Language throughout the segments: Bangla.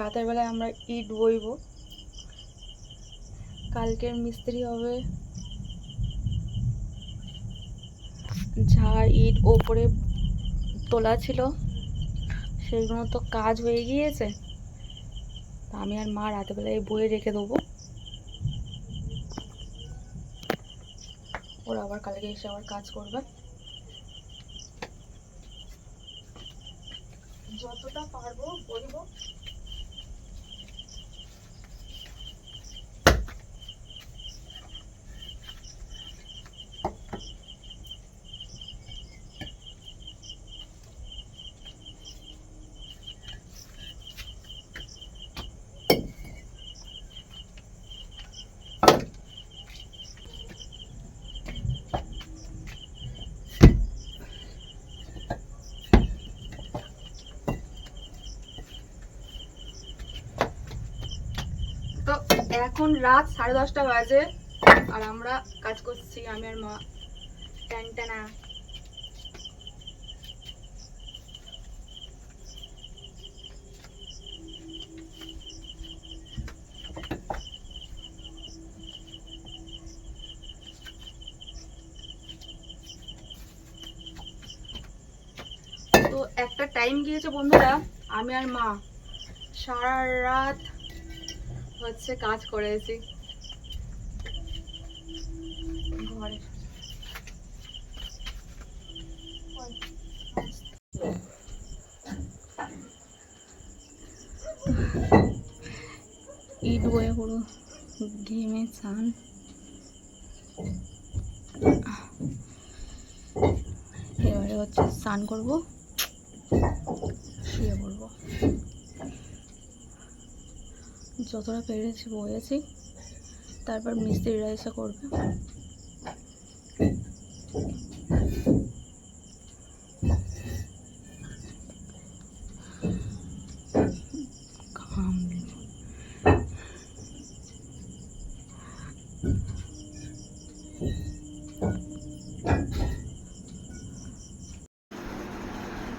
রাতের বেলায় আমরা ইট বইব। কালকের মিস্ত্রি হবে, যা ইট ওপরে তোলা ছিল সেইগুলো তো কাজ হয়ে গিয়েছে। আমি আর মা রাতের বেলায় বয়ে রেখে দেবো, ওরা আবার কালকে এসে আবার কাজ করবে। যতটা পারবো বলবো। তো এখন রাত 10:30 বাজে আর আমরা কাজ করছি, আমি আর মা। টানটানা। তো একটা টাইম গিয়েছে বন্ধুরা, আমি আর মা সারা রাত হচ্ছে কাজ করেছি ঘরে। ইট বয়ে পুরো ঘেমে চান। এবারে হচ্ছে স্নান করবো, শুয়ে পড়বো। যতটা পেরেছি বয়েছি, তারপর মিস্ত্রিরা এসে করবে।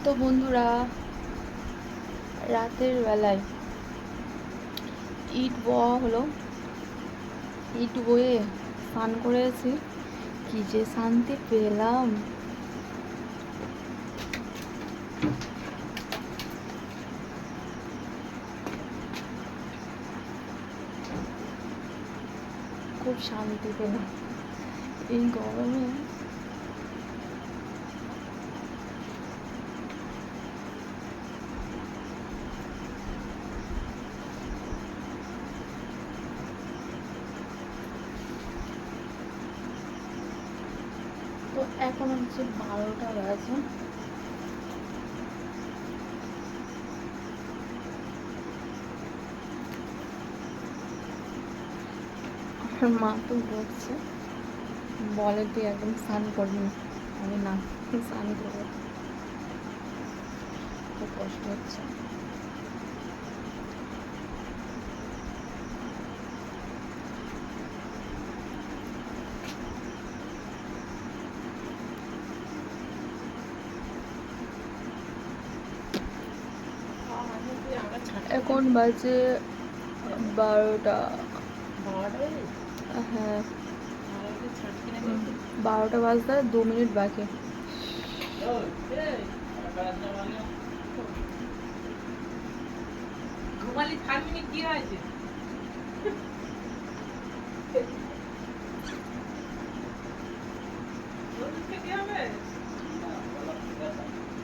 তো বন্ধুরা, রাতের বেলায় ইট বওয়া হলো, ইট বয়ে স্নান করেছি, কি যে শান্তি পেলাম। খুব শান্তি পেলাম এই গরমে। তো এখন হচ্ছে 12টা বাজে। আমার মা তো বলছে, বলে তুই একদম স্নান করবি না। আমি না, স্নান করবো, খুব কষ্ট হচ্ছে। এখন বাজে 12টা। হ্যাঁ, 12টা বাজতে 2 মিনিট বাকি।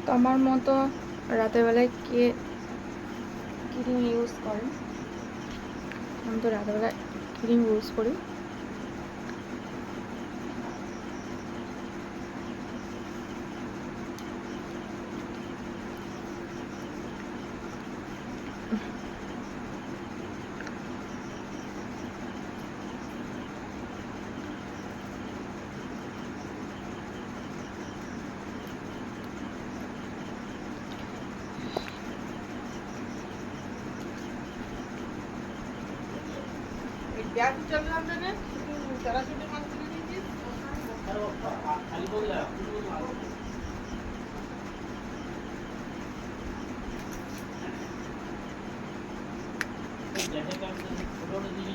তোমার মতো রাতের বেলায় কে ক্রিম ইউজ করে? আমি তো রাতের বেলায় ক্রিম ইউজ করি।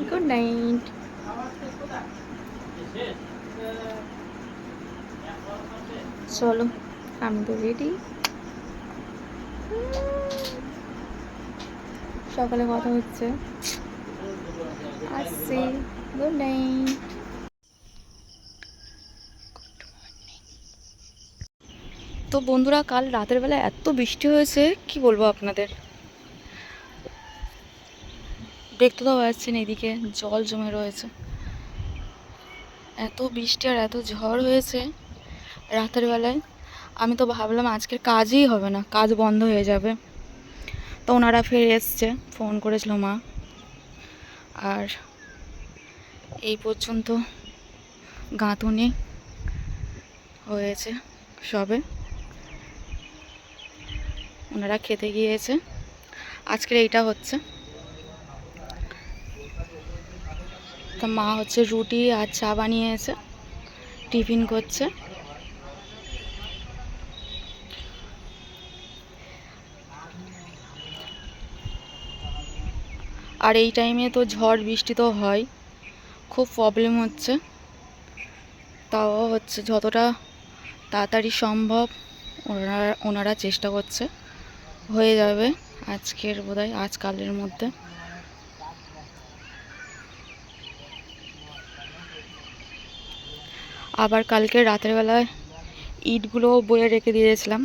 Good night. চলো আমি তো রেডি। সকালে কথা হচ্ছে, আসছি। Good night. তো বন্ধুরা, কাল রাতের বেলা এত বৃষ্টি হয়েছে, কি বলবো আপনাদের। দেখতে তো পাচ্ছেন এদিকে জল জমে রয়েছে। এত বৃষ্টি আর এত ঝড় হয়েছে রাতের বেলায়, আমি তো ভাবলাম আজকের কাজই হবে না, কাজ বন্ধ হয়ে যাবে। তো ওনারা ফের এসছে, ফোন করেছিল মা। আর এই পর্যন্ত গাঁথুনি হয়েছে সবে, ওনারা খেতে গিয়েছে। আজকের এইটা হচ্ছে, তো মা হচ্ছে রুটি আর চা বানিয়েছে, টিফিন করছে। আর এই টাইমে তো ঝড় বৃষ্টি তো হয়, খুব প্রবলেম হচ্ছে। তাও হচ্ছে যতটা তাড়াতাড়ি সম্ভব ওনারা চেষ্টা করছে, হয়ে যাবে আজকের বোধহয়, আজকালের মধ্যে। আবার কালকে রাতের বেলায় ইটগুলো বয়ে রেখে দিয়েছিলাম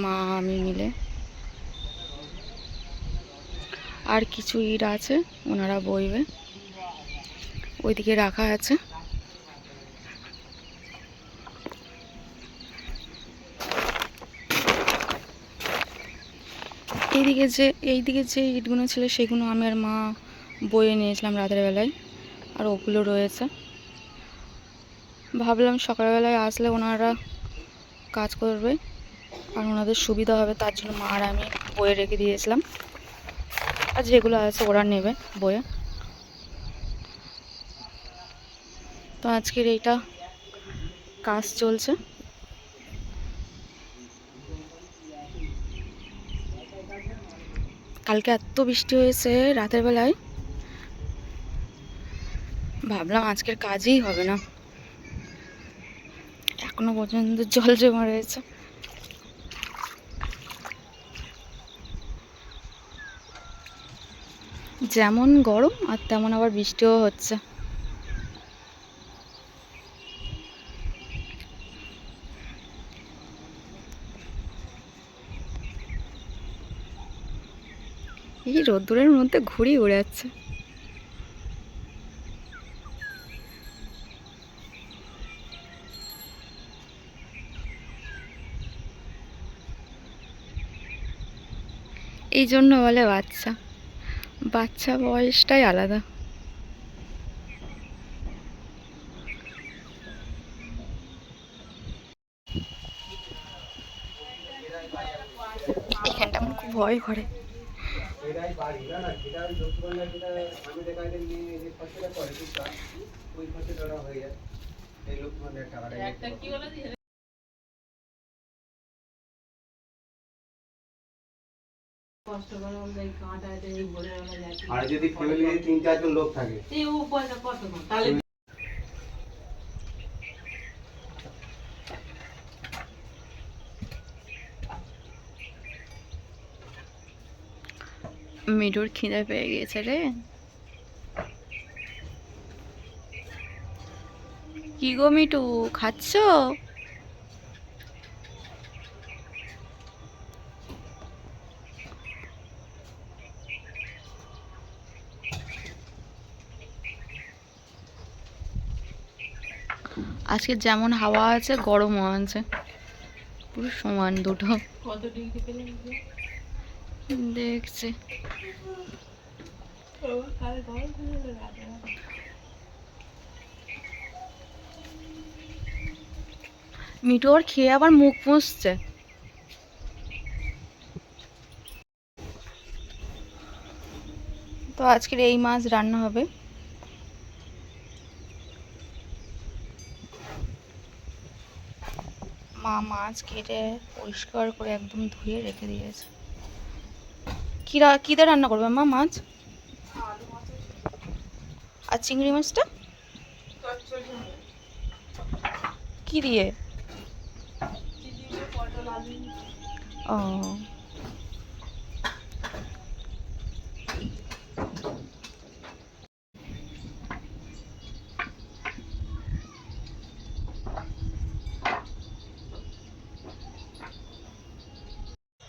মা আমি মিলে। আর কিছু ইট আছে, ওনারা বইবে, ওইদিকে রাখা আছে। এইদিকে যে ইটগুলো ছিল সেগুলো আমি আর মা বয়ে নিয়েছিলাম রাতের বেলায়, আর ওগুলো রয়েছে। ভাবলাম সকালবেলায় আসলে ওনারা কাজ করবে আর ওনাদের সুবিধা হবে, তার জন্য মা আর আমি বয়ে রেখে দিয়েছিলাম। আর যেগুলো আছে ওরা নেবে বয়ে। তো আজকের এইটা কাজ চলছে। কালকে এত বৃষ্টি হয়েছে রাতের বেলায়, ভাবলাম আজকের কাজই হবে না, এখনো পর্যন্ত জল জমা রয়েছে। যেমন গরম আর তেমন আবার বৃষ্টিও হচ্ছে। এই রোদ্দুরের মধ্যে ঘুড়ি উড়ে যাচ্ছে। এই জন্য বলে বাচ্চা, বাচ্চা বয়সটাই আলাদা। এখানটা আমার খুব ভয় করে। আর যদি ফ্যামিলি 3-4 জন লোক থাকে তাহলে মিঠুর খিদে পেয়ে গিয়েছে রে। কি গো মিঠু, খাচ্ছ? আজকে যেমন হাওয়া আছে গরমও আছে, পুরো সমান দুটো। কত ডিগ্রি পেলে দেখছি। মিঠু ওর খেয়ে আবার মুখ মুছছে। তো আজকের এই মাছ রান্না হবে। মা মাছ কেটে পরিষ্কার করে একদম ধুয়ে রেখে দিয়েছে। কি দিয়ে রান্না করবে মা মাছ? আর চিংড়ি মাছটা কি দিয়ে? ও,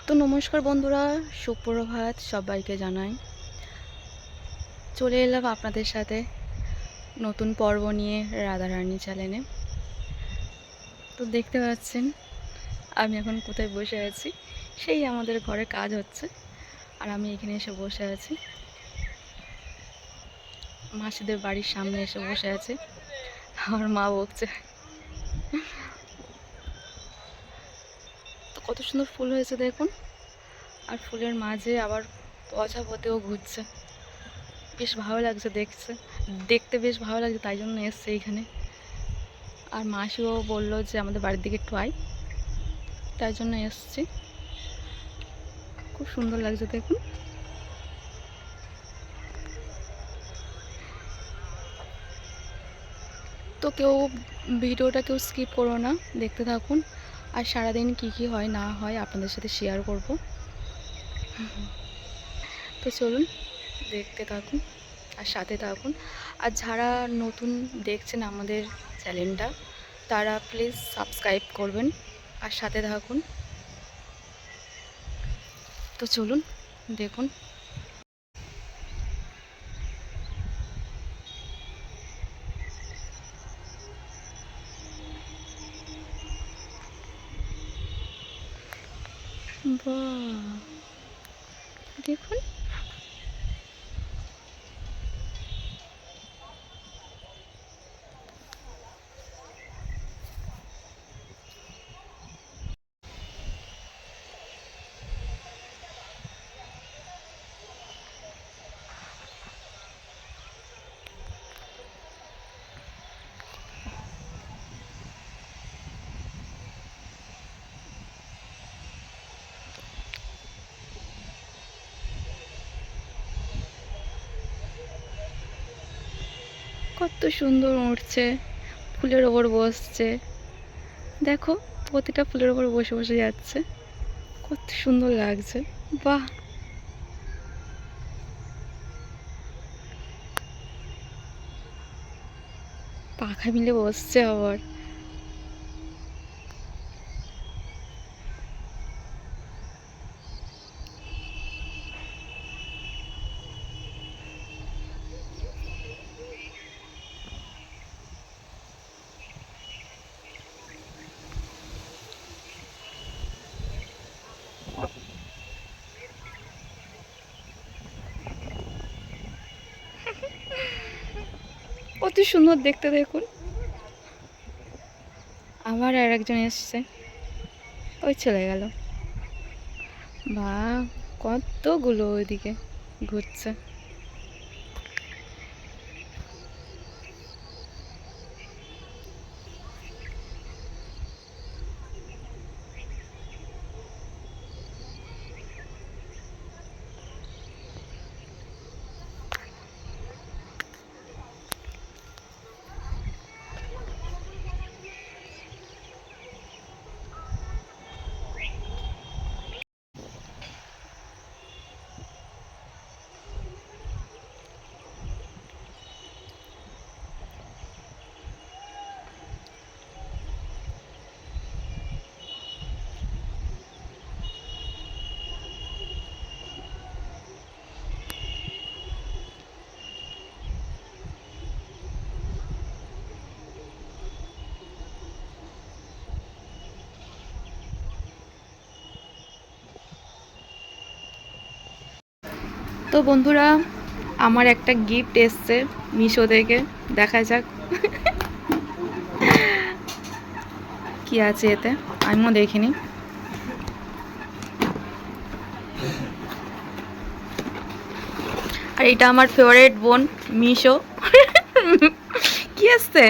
তো নমস্কার বন্ধুরা, সুপ্রভাত সবাইকে জানাই। চলে এলাম আপনাদের সাথে নতুন পর্ব নিয়ে রাধারানী চ্যানেলে। তো দেখতে পাচ্ছেন আমি এখন কোথায় বসে আছি, সেই আমাদের ঘরে কাজ হচ্ছে আর আমি এখানে এসে বসে আছি, মাসিদের বাড়ির সামনে এসে বসে আছি। আমার মা বকছে। তো কত সুন্দর ফুল হয়েছে দেখুন, আর ফুলের মাঝে আবার প্রজাপতিও ঘুরছে, বেশ ভালো লাগছে দেখতে বেশ ভালো লাগছে, তাই জন্য এসছে এইখানে। আর মাসিও বললো যে আমাদের বাড়ির দিকে একটু আয়, তাই জন্য এসছি। খুব সুন্দর লাগছে দেখুন। তো ভিডিওটা কেউ স্কিপ করো না, দেখতে থাকুন। আর সারাদিন কি হয় না হয় আপনাদের সাথে শেয়ার করব। তো চলুন দেখতে থাকুন আর সাথে থাকুন। আর যারা নতুন দেখছেন আমাদের চ্যানেলটা, তারা প্লিজ সাবস্ক্রাইব করবেন আর সাথে থাকুন। তো চলুন দেখুন। বাহ, দেখুন কত সুন্দর উঠছে, ফুলের ওপর বসছে। দেখো প্রতিটা ফুলের ওপর বসে বসে যাচ্ছে, কত সুন্দর লাগছে। বাহ, পাখা মিলে বসছে আবার। কত সুন্দর দেখতে দেখুন। আবার আর একজন এসছে, ওই চলে গেল। বা, কতগুলো ওইদিকে ঘুরছে। তো বন্ধুরা, আমার একটা গিফট এসছে মিশো থেকে, দেখা যাক কি আছে এতে, আমিও দেখিনি। আর এটা আমার ফেভারিট বোন মিশো। কি আসছে?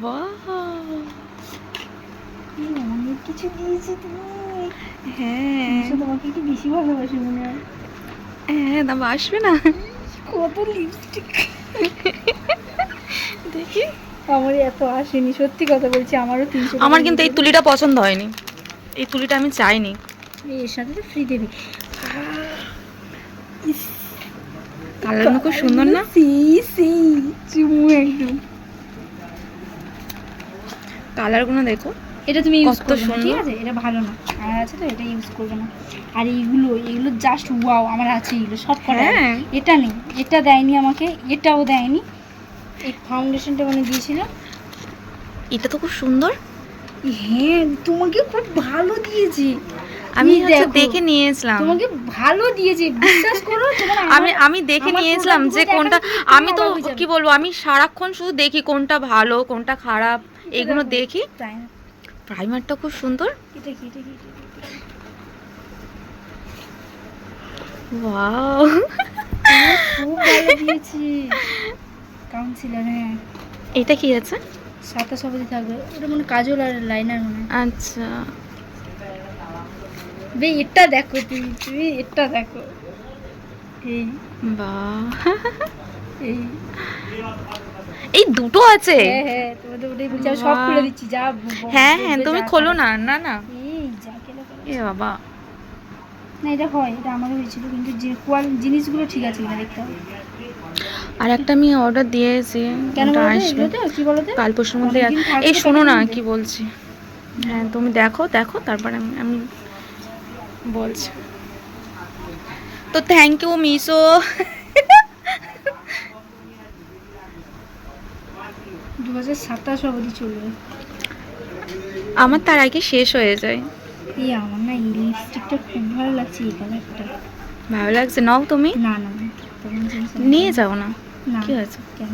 বাহ, অনেক কিছু দিয়েছে তুমি। হ্যাঁ তোমাকে একটু বেশি ভালোবাসে মনে হয়। দাম আসবে না। কত লিপস্টিক দেখি, আমার এত আসেনি, সত্যি কথা বলছি, আমারও 300 আমার কিন্তু এই তুলিটা পছন্দ হয়নি, এই তুলিটা আমি চাইনি। এর সাথে তো ফ্রি দেবে। কালারগুলো খুব সুন্দর না? সেই চুমু একদম। কালারগুলো দেখো, এটা তুমি ইউজ কত করবে না, ঠিক সুন্দর। আছে? এটা ভালো না, আমার আছে তো, এটা ইউজ করবে না। আর এইগুলো জাস্ট ওয়াও, আমার আছে এগুলো সব কটা। হ্যাঁ। এটা নেই, এটা দেয়নি আমাকে, এটাও দেয়নি। এই ফাউন্ডেশনটা মানে দিয়েছিল। এটা তো খুব সুন্দর। হ্যাঁ, তোমাকে খুব ভালো দিয়েছে। আমি তুমি দেখো, দেখে নিয়েছিলাম, তোমাকে ভালো দিয়েছে, বিশ্বাস করো। তোমার আমি দেখে নিয়েছিলাম যে কোনটা। আমি তো কি বলবো, আমি সারাক্ষণ শুধু দেখি কোনটা ভালো কোনটা খারাপ, এগুলো দেখি। প্রাইমারটা খুব সুন্দর। এটা কি, এটা কি? ওয়াও, খুব ভালো দিয়েছে। কাউন্সিলর, হ্যাঁ। এটা কি আছে? 27 অবধি থাকবে। ওটা মনে কাজল আর লাইনার মনে হয়। আচ্ছা, বে এটা দেখো, তুমি এটা দেখো। এই বাহ, এই এই দুটো আছে। হ্যাঁ, তোমাদের ওটাই বলছি, আমি সব খুলে দিচ্ছি, যা হ্যাঁ হ্যাঁ, তুমি খোলো না। না না, এই যা কেলো করো। এ বাবা, না এটা হয়, এটা আমারও হয়েছিল, কিন্তু যে জিনিসগুলো ঠিক আছে কিনা দেখতে হবে। আর একটা আমি অর্ডার দিয়েছি, কেন ওটা বলো তো, আসবে এগুলোতে কি বলো তো? কাল পরশুর মধ্যে। অনেকদিন থাকবে এই তো, শোনো না কতদিন কি বলছি। হ্যাঁ তুমি দেখো দেখো, তারপর আমি আমি বলছি। তো থ্যাংক ইউ মিশো। 2027 অবধি চলবে। আমার তার আগে শেষ হয়ে যায়। এই আমার না এই লিপস্টিকটা খুব ভালো লাগছে, এই কালারটা। ভালো লাগছে, নাও তুমি। না না না, তোমার জিনিস নিয়ে যাও না, না। কি হয়েছে? কেন?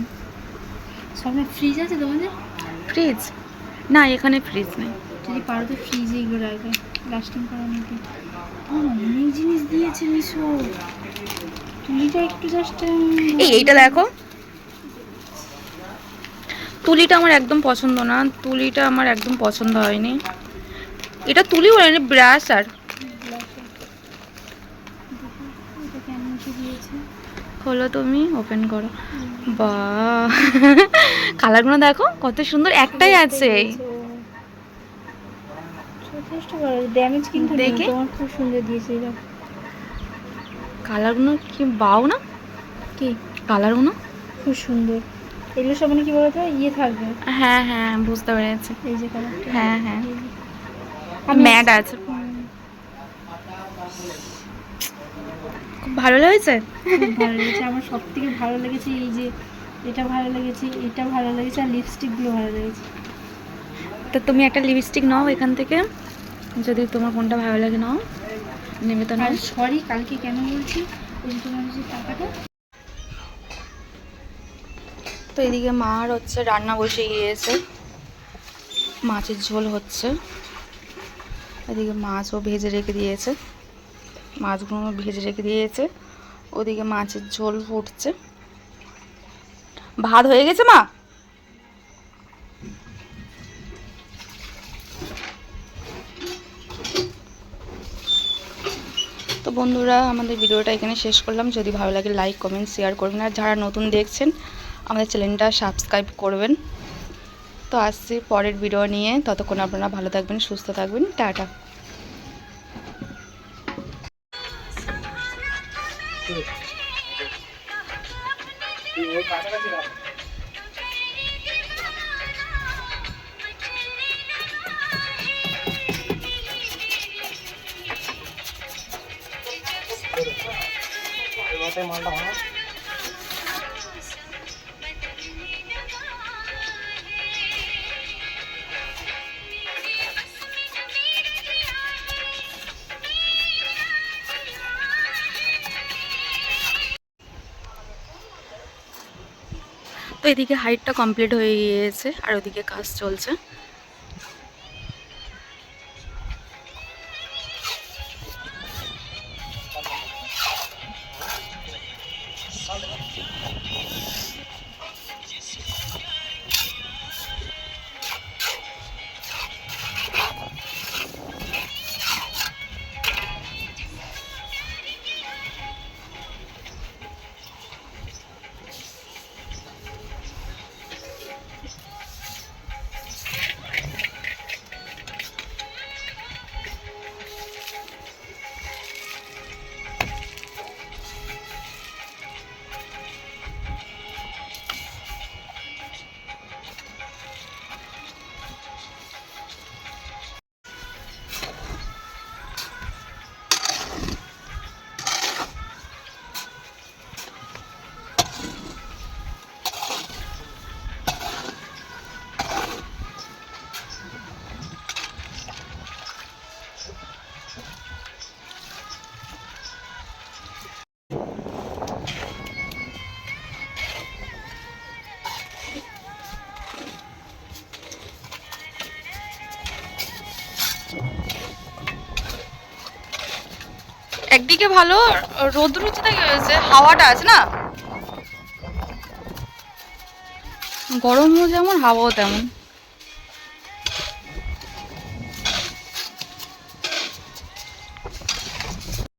সামনে ফ্রিজ আছে তোমাদের? ফ্রিজ না, এখানে ফ্রিজ নেই। যদি পারো তো ফ্রিজে এগুলো রাখবে, লাস্টিং করার মতো। তোমার অনেক জিনিস দিয়েছে মিশো। তুলিটা একটু জাস্ট, এইটা দেখো, তুলিটা আমার একদম পছন্দ না, তুলিটা আমার একদম পছন্দ হয়নি। এটা তুলি বলেনি, ব্রাশ। আর এটা কেমন কি দিয়েছে? খোলো তুমি, ওপেন করো। বাহ, কালারগুলো দেখো কত সুন্দর, একটাই আছে। যথেষ্ট ভালো, ড্যামেজ কিন্তু নেই। দেখে? তোমার খুব সুন্দর দিয়েছে এটা। কালারগুলো কি বাও না, কি কালারগুলো খুব সুন্দর। এগুলো সব মানে কি বলতো, ইয়ে থাকবে। হ্যাঁ হ্যাঁ, বুঝতে পেরেছি। এই যে কালারটা, হ্যাঁ হ্যাঁ, আমি ম্যাট আছে। খুব ভালো লেগেছে। খুব ভালো লেগেছে। আমার সব থেকে ভালো লেগেছে এই যে এটা ভালো লেগেছে, এটা ভালো লেগেছে, আর লিপস্টিকগুলো ভালো লেগেছে। তো তুমি একটা লিপস্টিক নাও এখান থেকে, যদি তোমার কোনটা ভালো লাগে নাও, নেবে তো আর নাও। সরি কালকে কেন বলছি, ওই যে তোমার যে টাকাটা। তো এদিকে মার হচ্ছে রান্না বসে গিয়েছে, মাছের ঝোল হচ্ছে। এদিকে মাছও ভেজে রেখে দিয়েছে, মাছগুলো ভেজে রেখে দিয়েছে। ওদিকে মাছের ঝোল ফুটছে। ভাত হয়ে গেছে মা? তো বন্ধুরা, আমাদের ভিডিওটা এখানে শেষ করলাম। যদি ভালো লাগে লাইক কমেন্ট শেয়ার করবেন, আর যারা নতুন দেখছেন আমাদের চ্যানেলটা সাবস্ক্রাইব করবেন। তো আসছি পরের ভিডিও নিয়ে, ততক্ষণ আপনারা ভালো থাকবেন, সুস্থ থাকবেন, টাটা। তো এদিকে হাইটটা কমপ্লিট হয়ে গিয়েছে, আর ওদিকে কাজ চলছে। একদিকে ভালো, রোদ্র হচ্ছে তাই হয়েছে, হাওয়াটা আছে না, গরমও যেমন হাওয়াও তেমন।